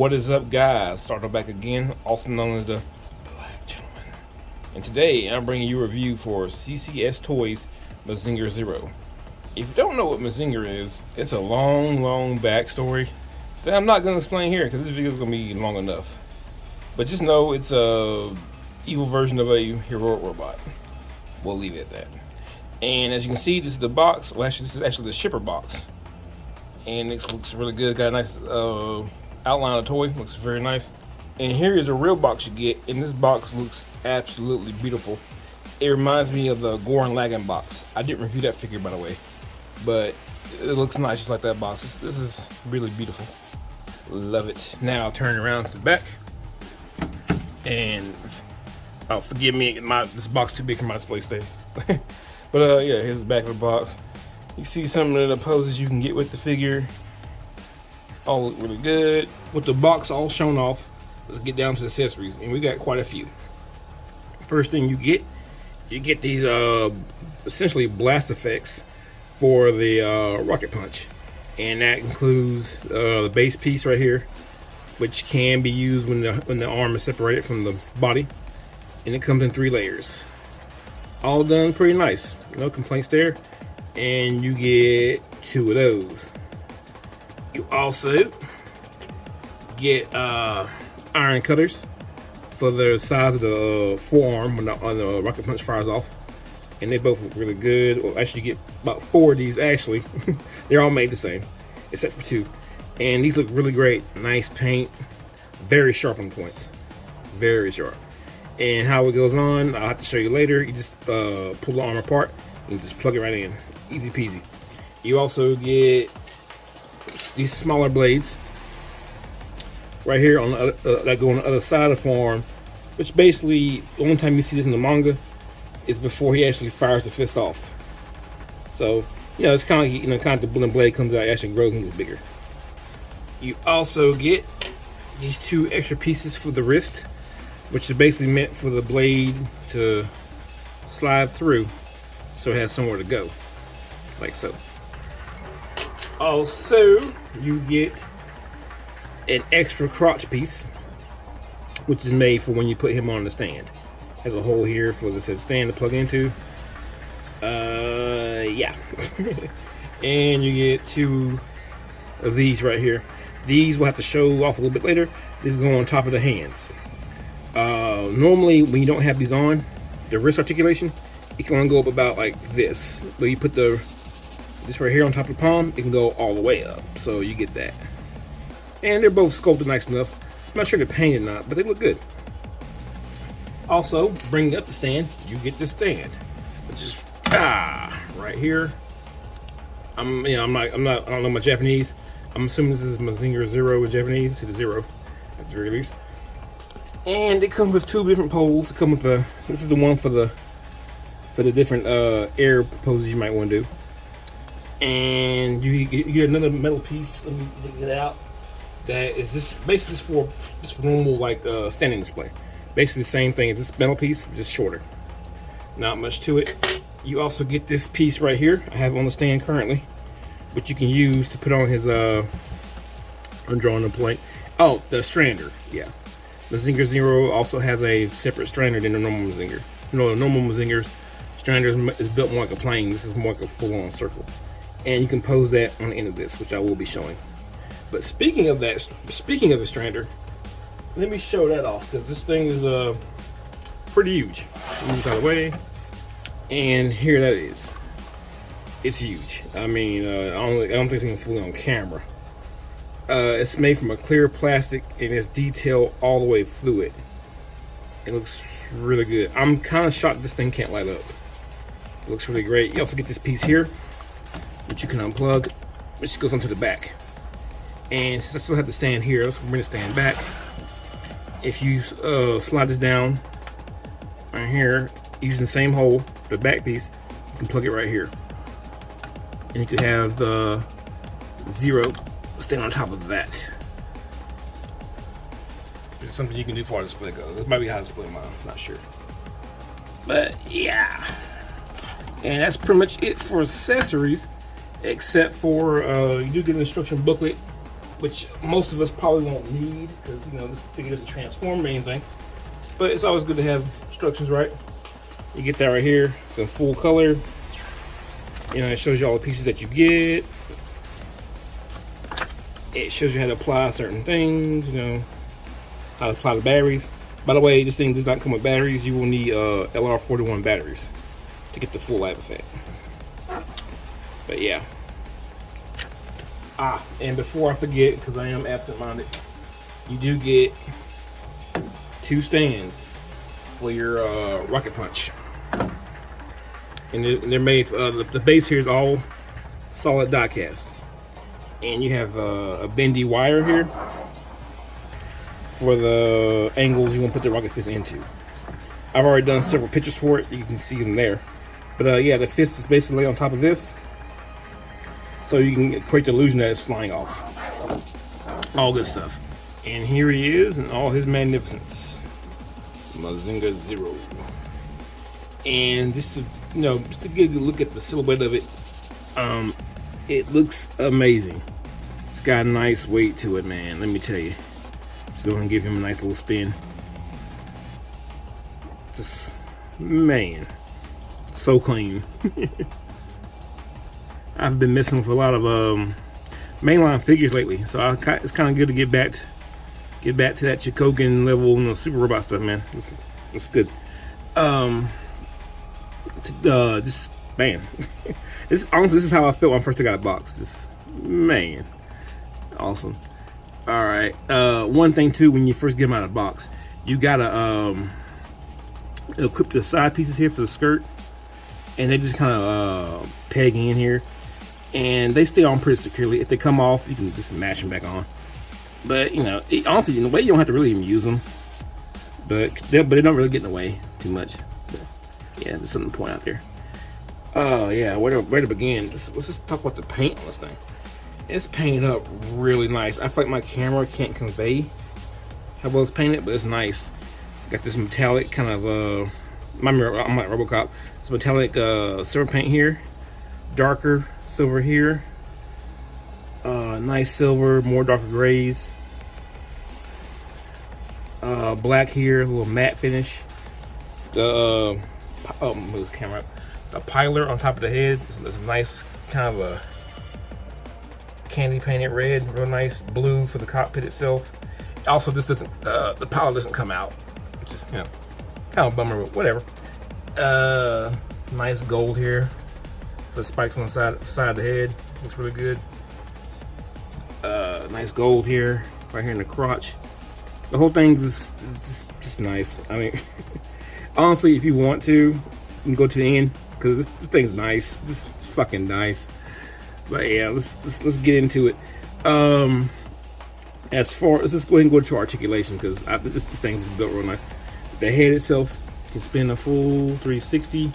What is up, guys? Started back again, also known as the Black Gentleman. And today I'm bringing you a review for CCS Toys Mazinger Zero. If you don't know what Mazinger is, it's a long backstory that I'm not going to explain here because this video is going to be long enough. But just know it's a evil version of a heroic robot. We'll leave it at that. And as you can see, this is the box. Well, actually, this is actually the shipper box. And it looks really good. Got a nice outline of the toy. Looks very nice. And here is a real box you get. And this box looks absolutely beautiful. It reminds me of the Goran Lagan box. I didn't review that figure, by the way. But it looks nice just like that box. This is really beautiful. Love it. Now turn around to the back. And oh, forgive me, this box too big for my display space. But yeah, here's the back of the box. You see some of the poses you can get with the figure. All look really good. With the box all shown off, let's get down to the accessories, and we got quite a few. First thing you get these essentially blast effects for the rocket punch, and that includes the base piece right here, which can be used when the arm is separated from the body, and it comes in 3 layers. All done pretty nice, no complaints there. And you get 2 of those. You also get iron cutters for the size of the forearm when the rocket punch fires off, and they both look really good. Well, actually, you get about 4 of these. Actually, they're all made the same except for 2, and these look really great. Nice paint, very sharp on points, very sharp. And how it goes on, I'll have to show you later. You just pull the arm apart and just plug it right in. Easy peasy. You also get these smaller blades right here on the that go on the other side of the forearm, which basically the only time you see this in the manga is before he actually fires the fist off. So it's kind of the blade comes out, actually grows and gets bigger. You also get these 2 extra pieces for the wrist, which is basically meant for the blade to slide through, so it has somewhere to go, like so. Also, you get an extra crotch piece, which is made for when you put him on the stand. Has a hole here for the stand to plug into. Yeah. And you get 2 of these right here. These we'll have to show off a little bit later. This go on top of the hands. Normally when you don't have these on, the wrist articulation, it can only go up about like this. But you put this right here on top of the palm, it can go all the way up. So you get that. And they're both sculpted nice enough. I'm not sure they're painted or not, but they look good. Also, bringing up the stand, you get this stand, which is right here. I don't know my Japanese. I'm assuming this is Mazinger Zero in Japanese. See the 0 at the very least. And it comes with 2 different poles. It comes with this is the one for the different air poses you might want to do. And you get another metal piece. Let me get it out. That is basically for normal like standing display. Basically the same thing as this metal piece, just shorter. Not much to it. You also get this piece right here. I have it on the stand currently, but you can use to put on his I'm drawing the plate. Oh, the strander. Yeah. Mazinger Zero also has a separate strander than the normal Mazinger. The normal Mazinger's strander is built more like a plane. This is more like a full-on circle. And you can pose that on the end of this, which I will be showing. But speaking of the strander, let me show that off, because this thing is pretty huge. Move this out of the way. And here that is. It's huge. I mean, I don't think it's even fully on camera. It's made from a clear plastic, and it's detailed all the way through it. It looks really good. I'm kind of shocked this thing can't light up. It looks really great. You also get this piece here, which you can unplug, which goes onto the back. And since I still have the stand here, let's bring the stand back. If you slide this down right here, using the same hole for the back piece, you can plug it right here. And you can have the 0 stand on top of that. It's something you can do for a display goes. It might be how to display mine, not sure. But yeah. And that's pretty much it for accessories, except for you do get an instruction booklet which most of us probably won't need because this thing doesn't transform or anything. But it's always good to have instructions, right? You get that right here. It's in full color. It shows you all the pieces that you get. It shows you how to apply certain things, how to apply the batteries. By the way, this thing does not come with batteries. You will need LR41 batteries to get the full light effect. But yeah. And before I forget, because I am absent-minded, you do get 2 stands for your rocket punch. And they're made, the base here is all solid die cast. And you have a bendy wire here for the angles you want to put the rocket fist into. I've already done several pictures for it. You can see them there. But yeah, the fist is basically on top of this, so you can create the illusion that it's flying off. All good stuff. And here he is in all his magnificence, Mazinger Zero. And just to get a good look at the silhouette of it, it looks amazing. It's got a nice weight to it, man. Let me tell you. Just go and give him a nice little spin. Just, man, so clean. I've been messing with a lot of mainline figures lately, so it's kind of good to get back to that Chikogan level, super robot stuff, man. It's good. Just man, honestly, this is how I felt when I first got a box. Just, man, awesome. All right, one thing too, when you first get them out of the box, you gotta equip the side pieces here for the skirt, and they just kind of peg in here, and they stay on pretty securely. If they come off, you can just mash them back on. But honestly, in a way, you don't have to really even use them. But they don't really get in the way too much. But yeah, there's something to point out there. Oh yeah, where to begin? Let's just talk about the paint on this thing. It's painted up really nice. I feel like my camera can't convey how well it's painted, but it's nice. Got this metallic kind of I'm like RoboCop. It's metallic silver paint here, darker silver here, nice silver, more darker grays, black here, a little matte finish. The move this camera up. A piler on top of the head. It's a nice kind of a candy painted red, real nice blue for the cockpit itself. Also, this doesn't the piler doesn't come out, which is kind of a bummer, but whatever. Nice gold here for the spikes on the side of the head. Looks really good. Nice gold here, right here in the crotch. The whole thing's just nice. I mean, honestly, if you want to, you can go to the end, because this thing's nice. This is fucking nice. But yeah, let's get into it. As far, let's just go ahead and go to articulation, because this thing's built real nice. The head itself can spin a full 360.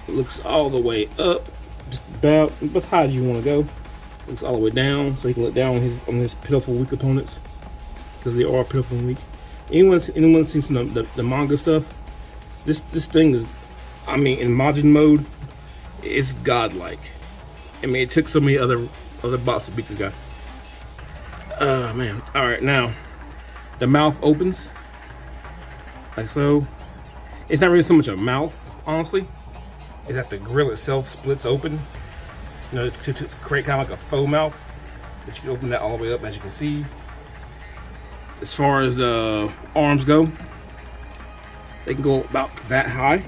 It looks all the way up, just about as high as you want to go. Looks all the way down, so you can look down on his pitiful weak opponents, because they are pitiful and weak. Anyone seen the manga stuff? This thing is, I mean, in Majin mode, it's godlike. I mean, it took so many other bots to beat the guy. Man. All right, now the mouth opens like so. It's not really so much a mouth, honestly. It's that the grill itself splits open, to create kind of like a faux mouth. But you can open that all the way up, as you can see. As far as the arms go, they can go about that high.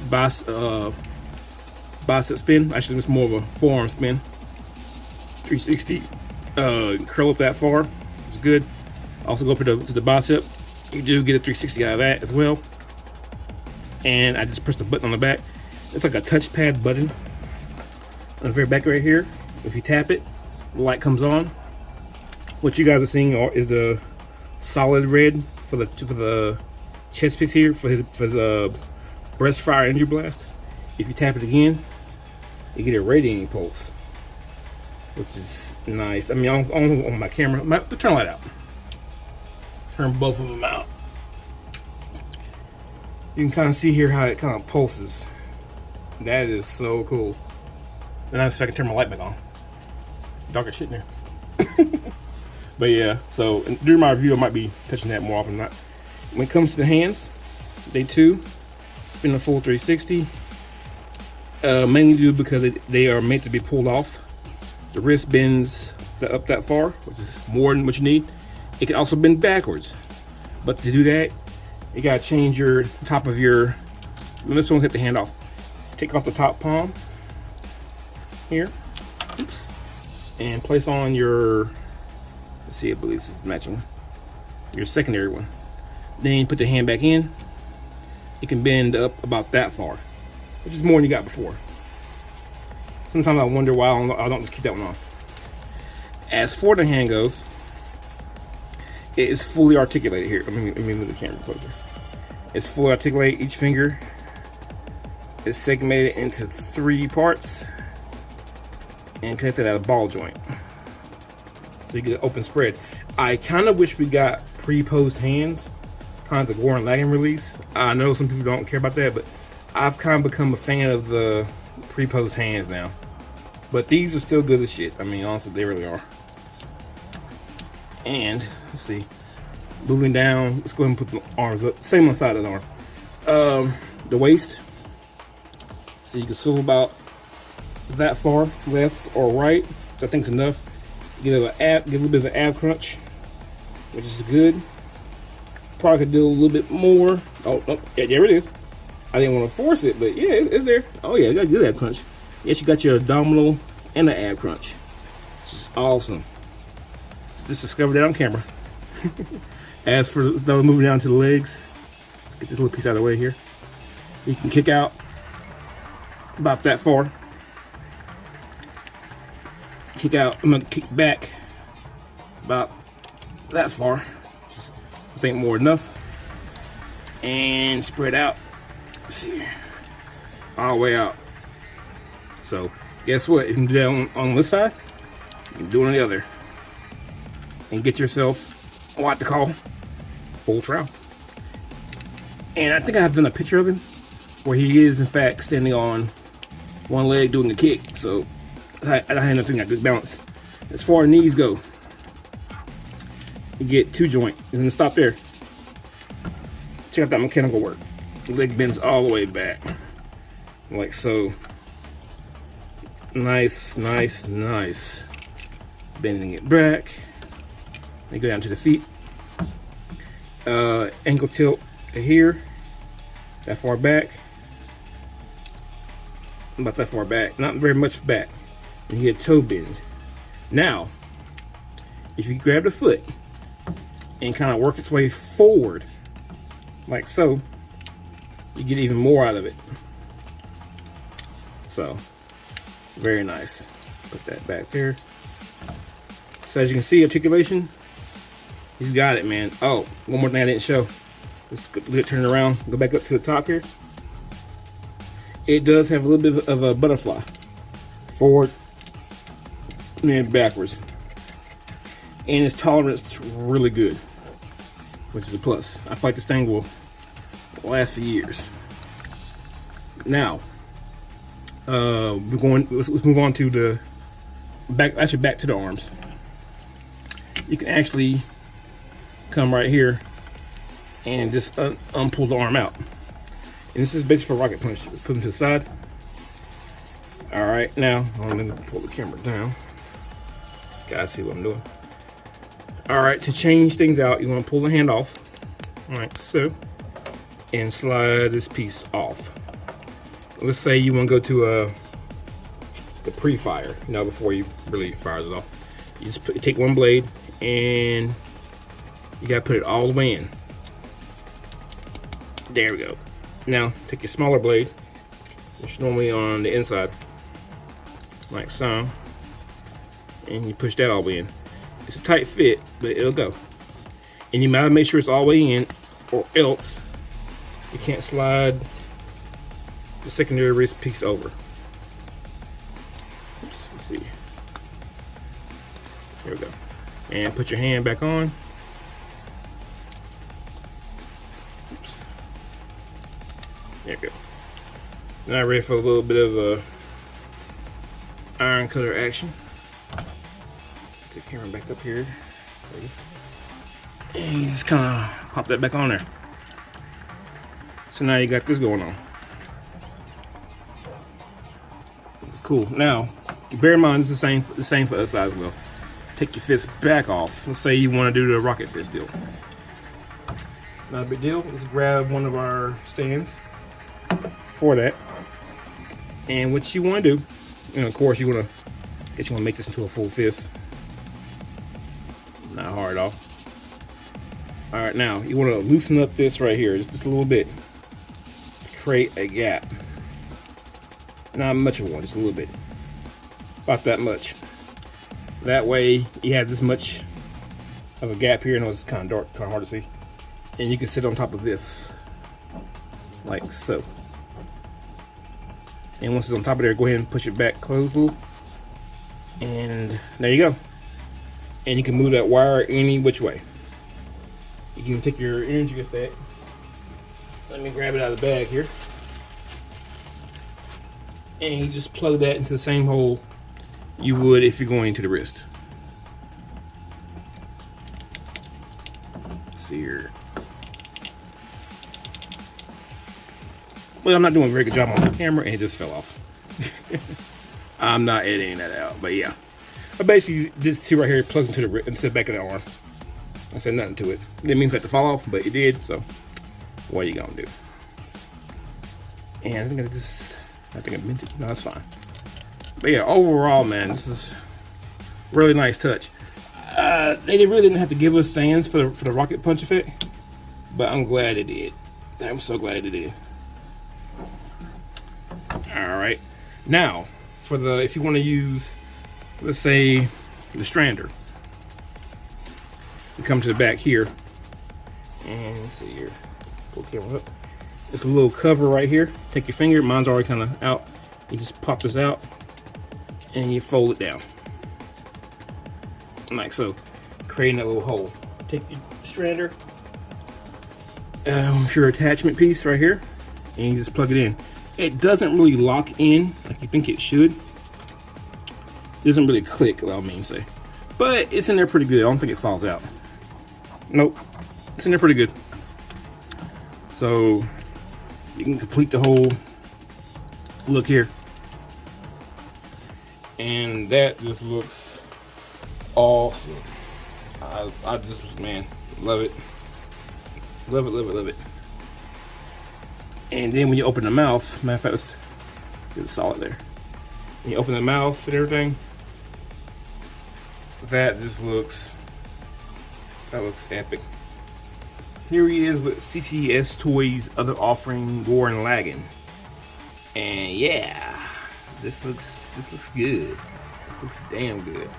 Bicep spin. Actually, it's more of a forearm spin. 360. Curl up that far. It's good. Also go up to the bicep. You do get a 360 out of that as well. And I just pressed the button on the back. It's like a touchpad button on the very back right here. If you tap it, the light comes on. What you guys are seeing is the solid red for the chest piece here for his breast fire energy blast. If you tap it again, you get a radiating pulse, which is nice. I mean, on my camera, turn the light out. Turn both of them out. You can kind of see here how it kind of pulses. That is so cool. And now I can turn my light back on. darker shit in there. But yeah, so during my review, I might be touching that more often than not. When it comes to the hands, they too spin a full 360. Mainly do because they are meant to be pulled off. The wrist bends up that far, which is more than what you need. It can also bend backwards, but to do that, you gotta change your top of your. Let's take the hand off. Take off the top palm here. Oops. And place on your. Let's see, I believe this is matching. Your secondary one. Then you put the hand back in. It can bend up about that far, which is more than you got before. Sometimes I wonder why I don't just keep that one on. As for the hand goes, it is fully articulated here. Let me move the camera closer. It's fully articulated. Each finger is segmented into 3 parts and connected at a ball joint. So you get an open spread. I kind of wish we got pre-posed hands, kind of the Warren Lagging release. I know some people don't care about that, but I've kind of become a fan of the pre-posed hands now. But these are still good as shit. I mean, honestly, they really are. And let's see, moving down. Let's go ahead and put the arms up. Same on the side of the arm. The waist. So you can swivel about that far, left or right. I think it's enough. Get a little bit of an ab crunch, which is good. Probably could do a little bit more. Oh, yeah, there it is. I didn't want to force it, but yeah, it's there. Oh yeah, you got to do that crunch. Yes, you got your abdominal and the ab crunch, which is awesome. Just discovered that on camera. As for now, moving down to the legs, let's get this little piece out of the way here. You can kick out about that far. Kick out. I'm gonna kick back about that far. Just, I think more than enough. And spread out. Let's see, all the way out. So guess what? You can do that on this side. You can do it on the other, and get yourself what to call full trowel. And I think I have done a picture of him where he is in fact standing on one leg doing a kick. So I had nothing got good balance. As far as knees go, you get 2 joint, and then stop there. Check out that mechanical work. The leg bends all the way back, like so. Nice, nice, nice. Bending it back. Then go down to the feet. Ankle tilt to here. That far back. About that far back. Not very much back. And you get toe bend. Now, if you grab the foot and kind of work its way forward, like so, you get even more out of it. So, very nice. Put that back there. So as you can see, articulation, he's got it, man. Oh, one more thing I didn't show. Let's turn it around. Go back up to the top here. It does have a little bit of a butterfly. Forward and then backwards. And its tolerance is really good, which is a plus. I feel like this thing will last for years. Now, let's move on to the back. Actually, back to the arms. You can actually come right here and just unpull the arm out. And this is basically for rocket punch. Put them to the side. All right, now let me pull the camera down. Guys, see what I'm doing. All right, to change things out, you want to pull the hand off, like so, and slide this piece off. Let's say you want to go to the pre-fire, you know, before you really fires it off. You just take one blade and you gotta put it all the way in. There we go. Now take your smaller blade, which is normally on the inside, like so, and you push that all the way in. It's a tight fit, but it'll go. And you might make sure it's all the way in, or else you can't slide the secondary wrist piece over. Oops, let's see. There we go. And put your hand back on. Oops. There we go. Now ready for a little bit of iron cutter action. the camera back up here. And you just kind of pop that back on there. So now you got this going on. This is cool. Now, bear in mind, it's the same for the other side as well. Take your fist back off. Let's say you want to do the rocket fist deal. Not a big deal. Let's grab one of our stands for that. And what you want to do, and of course, you want to make this into a full fist. Not hard at all. All right, now you want to loosen up this right here just a little bit. Create a gap. Not much of one, just a little bit. About that much. That way you have this much of a gap here. I know it's kind of dark, kind of hard to see. And you can sit on top of this, like so. And once it's on top of there, go ahead and push it back, close a little. And there you go. And you can move that wire any which way. You can take your energy with that. Let me grab it out of the bag here. And you just plug that into the same hole you would if you're going to the wrist. See here. Well, I'm not doing a very good job on the camera, and it just fell off. I'm not editing that out, but yeah. But basically, this two right here plugs into the back of the arm. I said nothing to it. Didn't mean for it to fall off, but it did. So, what are you gonna do? And I think I meant it. No, it's fine. But yeah, overall, man, this is really nice touch. They really didn't have to give us stands for the rocket punch effect, but I'm glad they did. I'm so glad they did. All right, now for if you want to use, let's say, the strander, you come to the back here, and let's see here, pull the camera up. It's a little cover right here. Take your finger, mine's already kind of out. You just pop this out, and you fold it down, like so, creating that little hole. Take your strander, your attachment piece right here, and you just plug it in. It doesn't really lock in like you think it should. It doesn't really click, I mean to say. But it's in there pretty good. I don't think it falls out. Nope. It's in there pretty good. So you can complete the whole look here. And that just looks awesome. I just, man, love it. Love it, love it, love it. And then when you open the mouth, matter of fact, let's get it solid there. When you open the mouth and everything, that just looks epic. Here he is with CCS Toys other offering, Gore and Larkin. And yeah, this looks good. This looks damn good.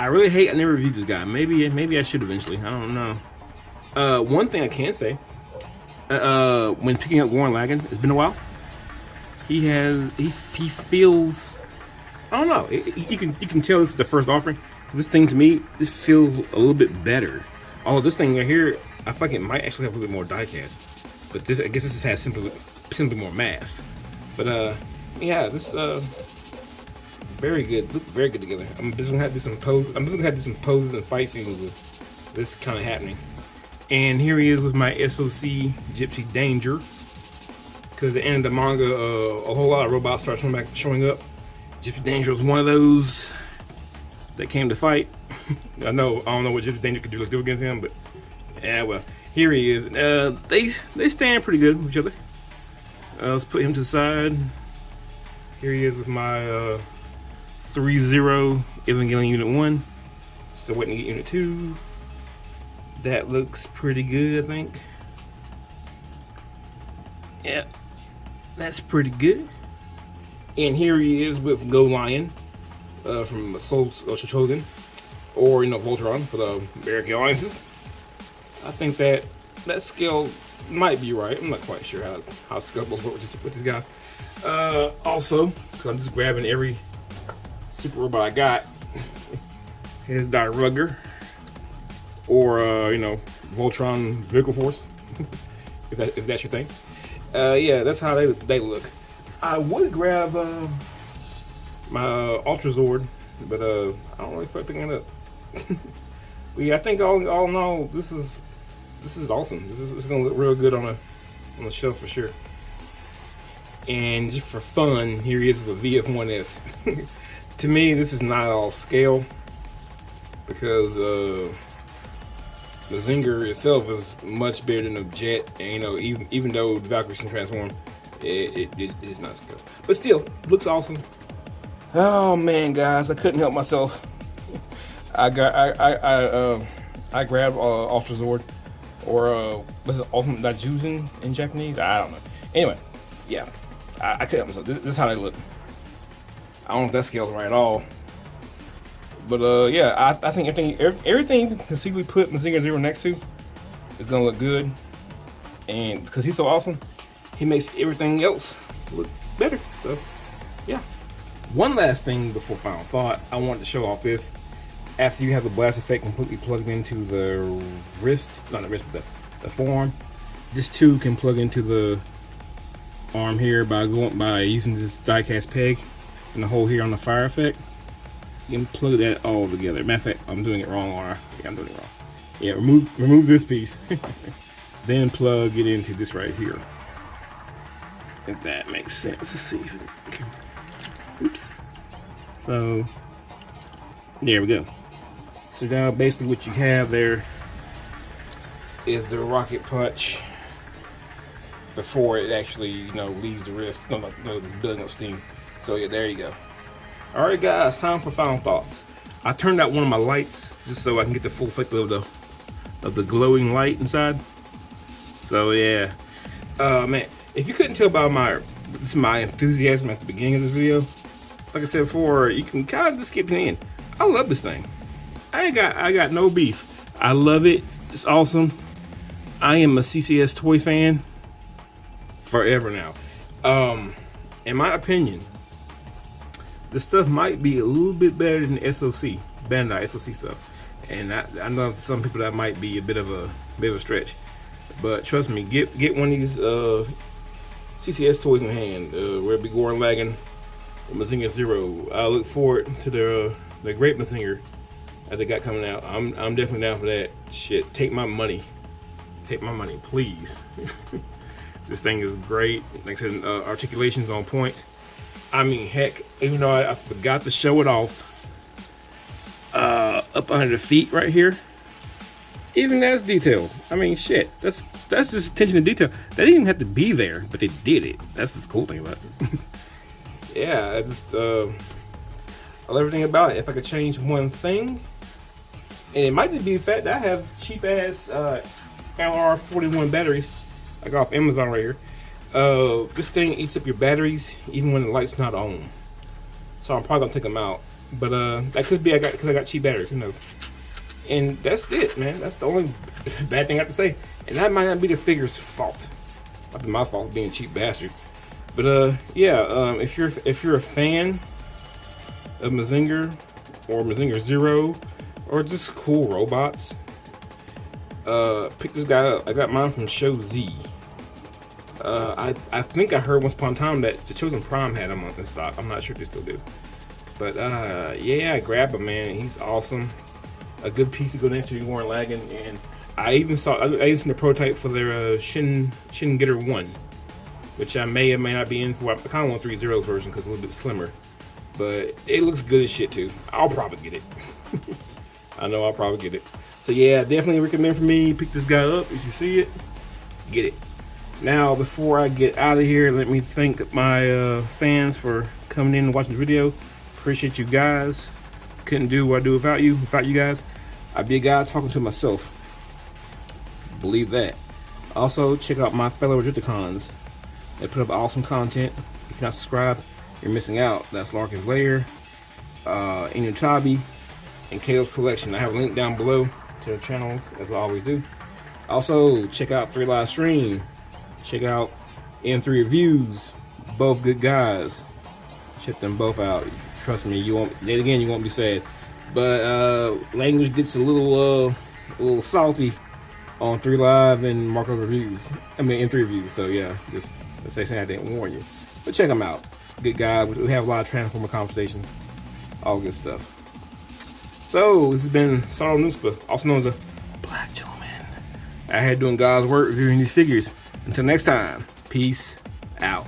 I really hate I never reviewed this guy. Maybe I should eventually. I don't know. One thing I can say, when picking up Gore and Larkin, it's been a while. He feels, I don't know. You can tell this is the first offering. This thing to me, this feels a little bit better. Although this thing right here, I feel like it might actually have a little bit more die cast. But this, I guess this just has simply more mass. But yeah, this very good. Looks very good together. I'm just gonna have to do some poses. I'm just gonna have to do some poses and fight scenes with this kind of happening. And here he is with my SOC Gypsy Danger. Because at the end of the manga, a whole lot of robots start showing up. Gypsy Danger was one of those that came to fight. I don't know what Gypsy Danger could do against him, but yeah, well, here he is. They stand pretty good with each other. Let's put him to the side. Here he is with my 3-0 Evangelion Unit 1. Still waiting to get Unit 2. That looks pretty good, I think. Yeah, that's pretty good. And here he is with Go Lion from Soul Shotogen, or Voltron for the American audiences. I think that scale might be right. I'm not quite sure how sculptors work with these guys. Also, because I'm just grabbing every super robot I got. Here's Rugger, or Voltron Vehicle Force, if that's your thing. Yeah, that's how they look. I would grab my Ultra Zord but I don't really feel like picking it up. But yeah, I think all in all, this is awesome. This is gonna look real good on the shelf for sure. And just for fun, here he is with a VF1S. To me, this is not all scale because the Zinger itself is much bigger than the Jet, and you know, even though the Valkyries can transform, it is not scale. But still, looks awesome. Oh man, guys, I couldn't help myself. I grabbed Ultra Zord, or was it Ultimate Daijujin in Japanese? I don't know. Anyway, yeah, I couldn't help myself. This is how they look. I don't know if that scales right at all. But yeah, I think everything you can conceivably put Mazinger Zero next to is gonna look good. And because he's so awesome, he makes everything else look better. So yeah. One last thing before final thought, I wanted to show off this. After you have the blast effect completely plugged into the wrist, not the wrist, but the forearm, this too can plug into the arm here by using this die-cast peg and the hole here on the fire effect. You can plug that all together. Matter of fact, I'm doing it wrong, or yeah, I'm doing it wrong. Yeah, remove this piece, then plug it into this right here. If that makes sense. Let's see. Okay. Oops. So there we go. So now basically what you have there is the rocket punch before it actually, you know, leaves the wrist. No, it's building up steam. So yeah, there you go. All right, guys, time for final thoughts. I turned out one of my lights just so I can get the full effect of the glowing light inside. So yeah, man, if you couldn't tell by my enthusiasm at the beginning of this video, like I said before, you can kind of just skip to the end. I love this thing. I got no beef. I love it. It's awesome. I am a CCS toy fan forever now. In my opinion, this stuff might be a little bit better than SOC, Bandai SOC stuff. And I know some people that might be a bit of a stretch. But trust me, get one of these CCS toys in hand. Whether it be Gurren Lagann or Mazinger Zero. I look forward to the great Mazinger that they got coming out. I'm definitely down for that. Shit, take my money. Take my money, please. This thing is great. Like I said, articulation's on point. I mean, heck, even though I forgot to show it off, up under the feet right here, even that's detailed. I mean, shit, that's just attention to detail. They didn't even have to be there, but they did it. That's the cool thing about it. Yeah, I just I love everything about it. If I could change one thing, and it might just be the fact that I have cheap ass LR41 batteries, like off Amazon right here. This thing eats up your batteries even when the light's not on. So I'm probably gonna take them out. But that could be because I got cheap batteries, who knows. And that's it, man. That's the only bad thing I have to say. And that might not be the figure's fault. Might be my fault being a cheap bastard. But yeah, if you're a fan of Mazinger or Mazinger Zero or just cool robots, pick this guy up. I got mine from Show Z. I think I heard once upon a time that the Chosen Prime had them in stock. I'm not sure if they still do. But yeah, grab him, man. He's awesome. A good piece to go next to the Gurren Lagann, and I even seen the prototype for their Shin Getter 1, which I may or may not be in for. I kind of want 3.0's version because it's a little bit slimmer, but it looks good as shit too. I'll probably get it. I know I'll probably get it. So yeah, definitely recommend for me. Pick this guy up if you see it. Get it. Now, before I get out of here, let me thank my fans for coming in and watching the video. Appreciate you guys. Couldn't do what I do without you. Without you guys, I'd be a guy talking to myself. Believe that. Also, check out my fellow Articicons. They put up awesome content. If you're not subscribed, you're missing out. That's Larkin's Lair, Enewtabie, and Kato's Kollection. I have a link down below to their channels, as I always do. Also, check out 3 Live Stream. Check out M3 Reviews. Both good guys. Check them both out. Trust me, you won't be sad. But language gets a little salty on 3 Live and Marco Reviews. I mean M3 Reviews. So yeah, just let's say I didn't warn you. But check them out. Good guy. We have a lot of Transformer conversations. all good stuff. So this has been Sorrow Nuspa, also known as a Black Gentleman, out here doing God's work, reviewing these figures. Until next time, peace out.